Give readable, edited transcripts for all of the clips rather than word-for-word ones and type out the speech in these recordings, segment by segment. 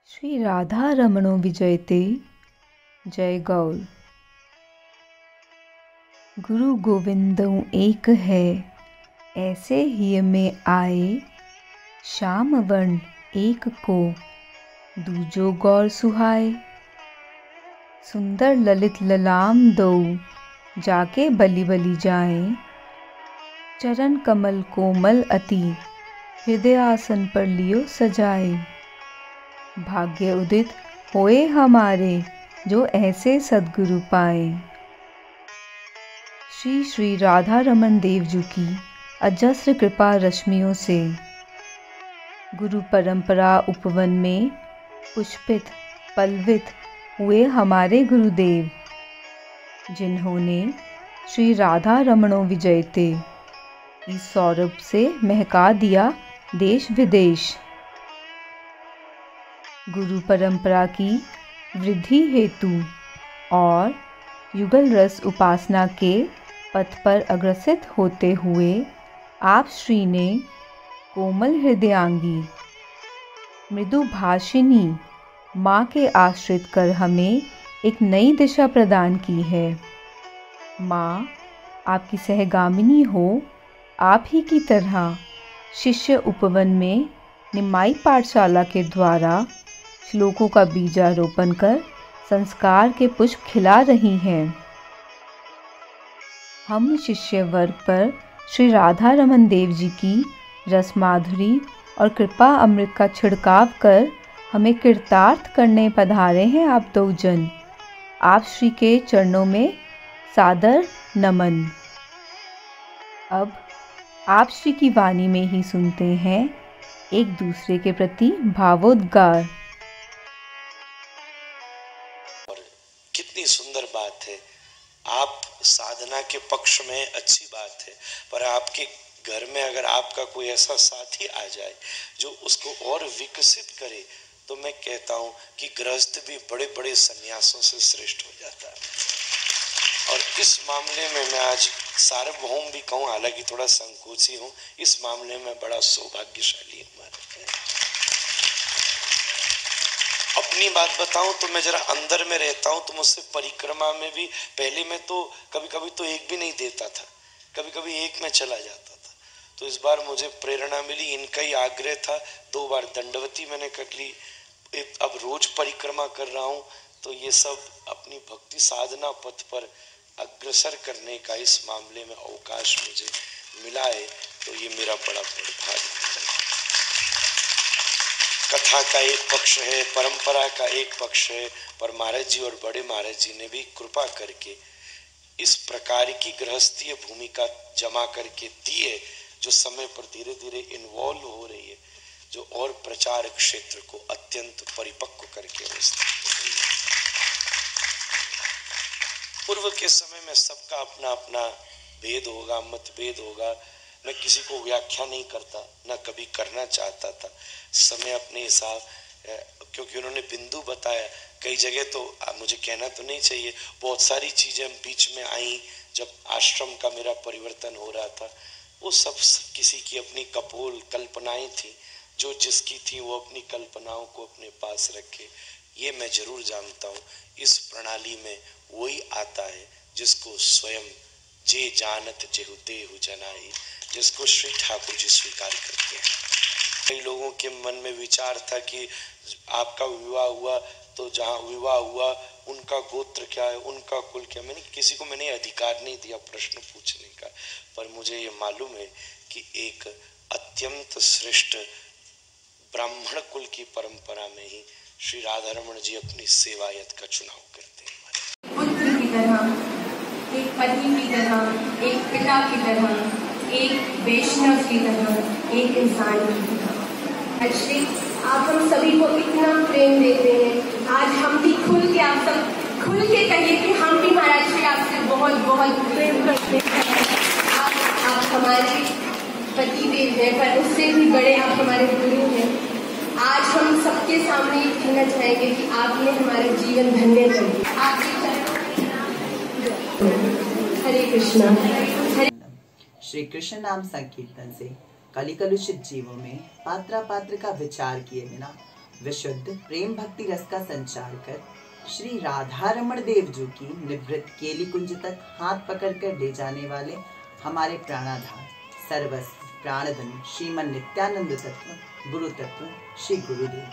श्री राधा रमणो विजयते। जय गौर। गुरु गोविंदों एक है, ऐसे ही में आए। श्याम वर्ण एक को, दूजो गौर सुहाए। सुंदर ललित ललाम दो, जाके बलि बलि जाएं। चरण कमल कोमल अति, हृदय आसन पर लियो सजाए। भाग्य उदित होए हमारे, जो ऐसे सद्गुरु पाए। श्री श्री राधा रमण देव जी की अजस्र कृपा रश्मियों से गुरु परंपरा उपवन में पुष्पित पल्वित हुए हमारे गुरुदेव, जिन्होंने श्री राधा रमणो विजयते इस सौरभ से महका दिया देश विदेश। गुरु परंपरा की वृद्धि हेतु और युगल रस उपासना के पथ पर अग्रसित होते हुए आप श्री ने कोमल हृदयांगी मृदु भाषिनी माँ के आश्रित कर हमें एक नई दिशा प्रदान की है। माँ आपकी सहगामिनी हो, आप ही की तरह शिष्य उपवन में निमाई पाठशाला के द्वारा श्लोकों का बीजारोपण कर संस्कार के पुष्प खिला रही हैं। हम शिष्य वर्ग पर श्री राधा रमण देव जी की रस माधुरी और कृपा अमृत का छिड़काव कर हमें कृतार्थ करने पधारे हैं आप दो जन। आप श्री के चरणों में सादर नमन। अब आप श्री की वाणी में ही सुनते हैं एक दूसरे के प्रति भावोद्गार। कितनी सुंदर बात है। आप साधना के पक्ष में अच्छी बात है, पर आपके घर में अगर आपका कोई ऐसा साथी आ जाए जो उसको और विकसित करे, तो मैं कहता हूं कि गृहस्थ भी बड़े बड़े संन्यासों से श्रेष्ठ हो जाता है। और इस मामले में मैं आज सार्वभौम भी कहूं, हालांकि थोड़ा संकोची हूं, इस मामले में बड़ा सौभाग्यशाली हमारे। अपनी बात बताऊं तो मैं जरा अंदर में रहता हूं, तो मुझसे परिक्रमा में भी पहले मैं तो कभी कभी तो एक भी नहीं देता था, कभी कभी एक में चला जाता था। तो इस बार मुझे प्रेरणा मिली, इनका ही आग्रह था, 2 बार दंडवती मैंने कर ली, अब रोज परिक्रमा कर रहा हूं। तो ये सब अपनी भक्ति साधना पथ पर अग्रसर करने का इस मामले में अवकाश मुझे मिला है, तो ये मेरा बड़ा भाग्य है। कथा का एक पक्ष है, परंपरा का एक पक्ष है, पर महाराज जी और बड़े महाराज जी ने भी कृपा करके इस प्रकार की गृहस्थीय भूमिका जमा करके दी है, जो समय पर धीरे धीरे इन्वॉल्व हो रही है, जो और प्रचार क्षेत्र को अत्यंत परिपक्व करके अवस्थित हो रही है। पूर्व के समय में सबका अपना अपना भेद होगा, मतभेद होगा। मैं किसी को व्याख्या नहीं करता, ना कभी करना चाहता था। समय अपने हिसाब, क्योंकि उन्होंने बिंदु बताया, कई जगह तो मुझे कहना तो नहीं चाहिए, बहुत सारी चीजें बीच में आई जब आश्रम का मेरा परिवर्तन हो रहा था। वो सब किसी की अपनी कपोल कल्पनाएं थी, जो जिसकी थी वो अपनी कल्पनाओं को अपने पास रखे। ये मैं जरूर जानता हूँ, इस प्रणाली में वही आता है जिसको स्वयं जे जानत जेहु देहु जनाई, जिसको श्री ठाकुर जी स्वीकार करते हैं। कई लोगों के मन में विचार था कि आपका विवाह हुआ तो जहाँ विवाह हुआ उनका गोत्र क्या है, उनका कुल क्या। किसी को मैंने अधिकार नहीं दिया प्रश्न पूछने का, पर मुझे ये मालूम है कि एक अत्यंत श्रेष्ठ ब्राह्मण कुल की परंपरा में ही श्री राधा रमण जी अपनी सेवायत का चुनाव करते हैं। पुत्र की तरह, एक पति की तरह, एक पिता की तरह, एक वैष्णव की तरह, एक इंसान की तरह। श्री आप हम सभी को इतना प्रेम देते हैं। आज हम भी खुल के, आप सब खुल के कहिए कि हम भी महाराज श्री आपसे बहुत बहुत प्रेम करते हैं। आप हमारे पति देव हैं, पर उससे भी बड़े आप हमारे गुरु हैं। आज हम सबके सामने ये कहना चाहेंगे कि आपने हमारे जीवन धन्य कर दिया। आपके हरे कृष्णा। श्री कृष्ण नाम संकीर्तन से कलिकलुषित जीवों में पात्रा पात्र का विचार किए बिना विशुद्ध प्रेम भक्ति रस का संचार कर श्री राधा रमण देव जी की निवृत्त केली कुंज तक हाथ पकड़कर ले जाने वाले हमारे प्राणाधार सर्वस्व प्राणधन श्रीमन नित्यानंद तत्व गुरु तत्व श्री गुरुदेव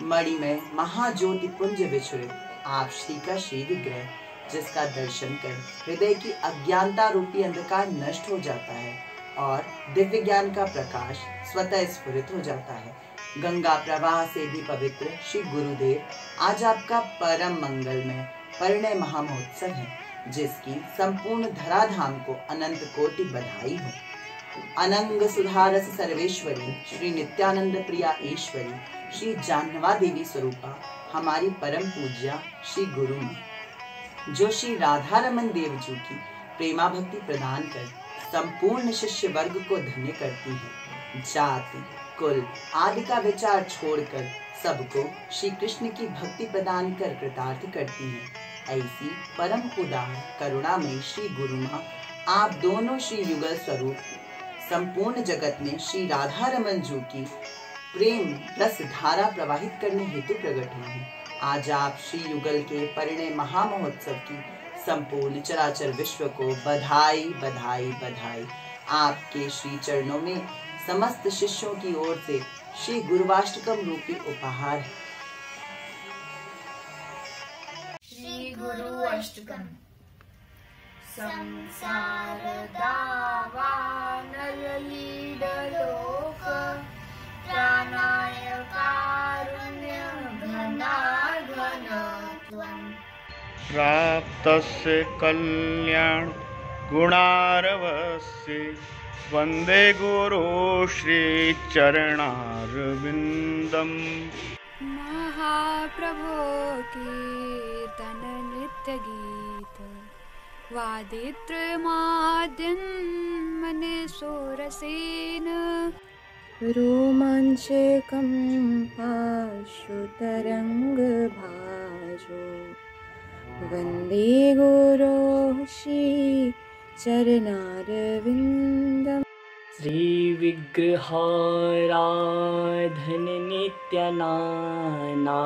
मणि में महाज्योति पुंज विचुरित आप श्री का श्री विग्रह, जिसका दर्शन कर हृदय की अज्ञानता रूपी अंधकार नष्ट हो जाता है और दिव्य ज्ञान का प्रकाश स्वतः स्फुरित हो जाता है। गंगा प्रवाह से भी पवित्र श्री गुरुदेव, आज आपका परम मंगलमय परिणय महामहोत्सव है, जिसकी संपूर्ण धराधाम को अनंत कोटि बधाई हो। अनंग सुधारस सर्वेश्वरी श्री नित्यानंद प्रिया ईश्वरी श्री जाह्नवा देवी स्वरूपा हमारी परम पूज्या श्री गुरु माँ, जो श्री राधा रमन देव जी की प्रेमा भक्ति प्रदान कर संपूर्ण शिष्य वर्ग को धन्य करती है। जाति कुल आदि का विचार छोड़कर सबको श्री कृष्ण की भक्ति प्रदान कर कृतार्थ करती है। ऐसी परम उदार करुणामयी श्री गुरु माँ, आप दोनों श्री युगल स्वरूप संपूर्ण जगत में श्री राधा रमन जी की प्रेम रस धारा प्रवाहित करने हेतु प्रकट हुए हैं। आज आप श्री युगल के परिणय महामहोत्सव की संपूर्ण चराचर विश्व को बधाई बधाई बधाई। आपके श्री चरणों में समस्त शिष्यों की ओर से श्री गुरुवाष्टकम रूपी उपहार है। श्री गुरु अष्टकम। संसार दावानल लीडलोक प्राणाय कारुण्य घनाघन त्वम् प्राप्तस्य कल्याण गुणारवस्य वंदे गुरु श्री चरणारविंदम्। महाप्रभो कीर्तन नित्य गीत वादित्र माद्यन मने सोरसेन रोमांचकं पाशुतरंग भाजो वंदे गुरो श्री चरणारविंदम्। श्री विग्रहाराधन नित्यानाना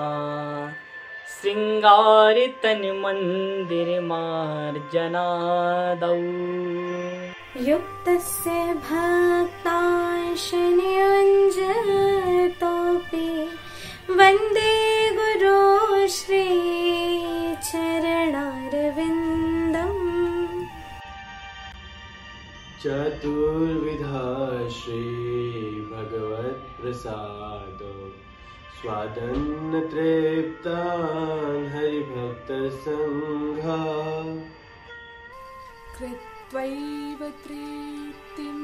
श्रृंगार तन मंदिर मार्जनादौ युक्तस्य भक्ताशनियुञ्जतोऽपि वन्दे गुरो श्री चरणारविन्दम्। चतुर्विधा श्री भगवत प्रसाद स्वादन्न तृप्तान् हरिभक्त संघा कृत्वैव तृप्तिं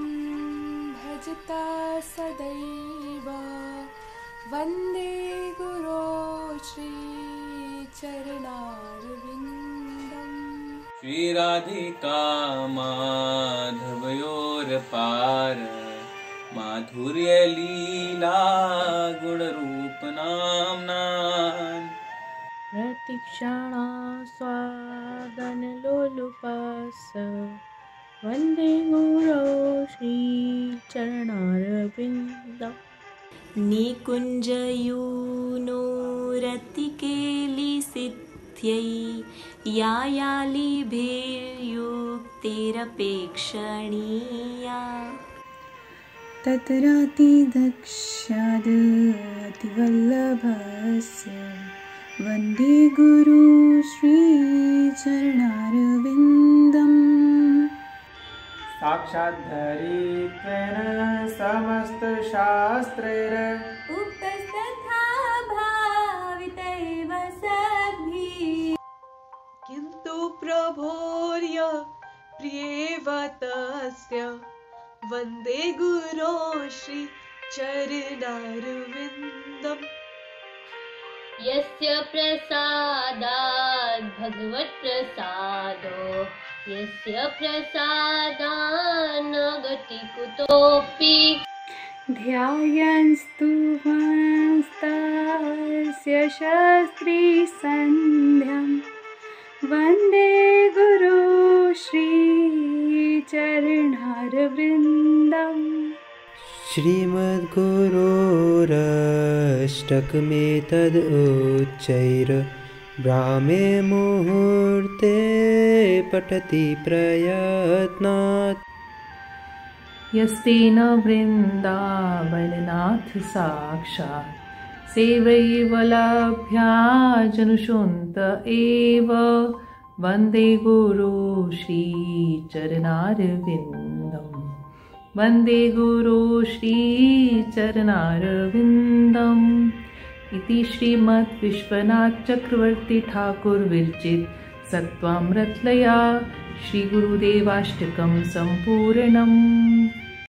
भजता सदैव वन्दे गुरो श्री चरणारविन्दम्। श्री राधिका माधवयोरपार माधुर्य लीला गुण रूप नामना प्रतीक्षाणा स्वादन लोलुपास वंदे गुरो श्री चरणारविंदम्। निकुंजयूनो रतिकेली सिद्ध्यै यायालिभेर्युक्तेरपेक्षणीया तत्रातिदक्षादतिवल्लभस्य वन्दे गुरु श्री चरणारविन्दम्। साक्षाद्धरित्वेन समस्त शास्त्रैर उक्तस्तथा भावितैव सद्भिः किन्तु प्रभोर्य प्रियेव तस्य वन्दे गुरो श्री चरणारविन्दम्। यस्य प्रसादात् भगवत् प्रसादो यस्य प्रसादान् न गति कुतोऽपि ध्यायन्स्तु हस्तस्य शास्त्री सन्ध्यां वन्दे गुरो श्री चरणारविन्दम्। श्रीमद्गुरोरष्टकमेतदुच्चैर्ब्राह्मे मुहूर्ते पठति प्रयत्नात्। यस्तेन वृन्दावननाथ साक्षात् सेवैवलभ्याजनुषुन्त एव। वन्दे गुरु श्रीचरणारविन्दम्। वन्दे गुरु श्रीचरणारविन्दम्। इति श्रीमद्विश्वनाथ चक्रवर्ती ठाकुर विरचित सत्त्वामृतलया श्रीगुरुदेवाष्टकं सम्पूर्णम्।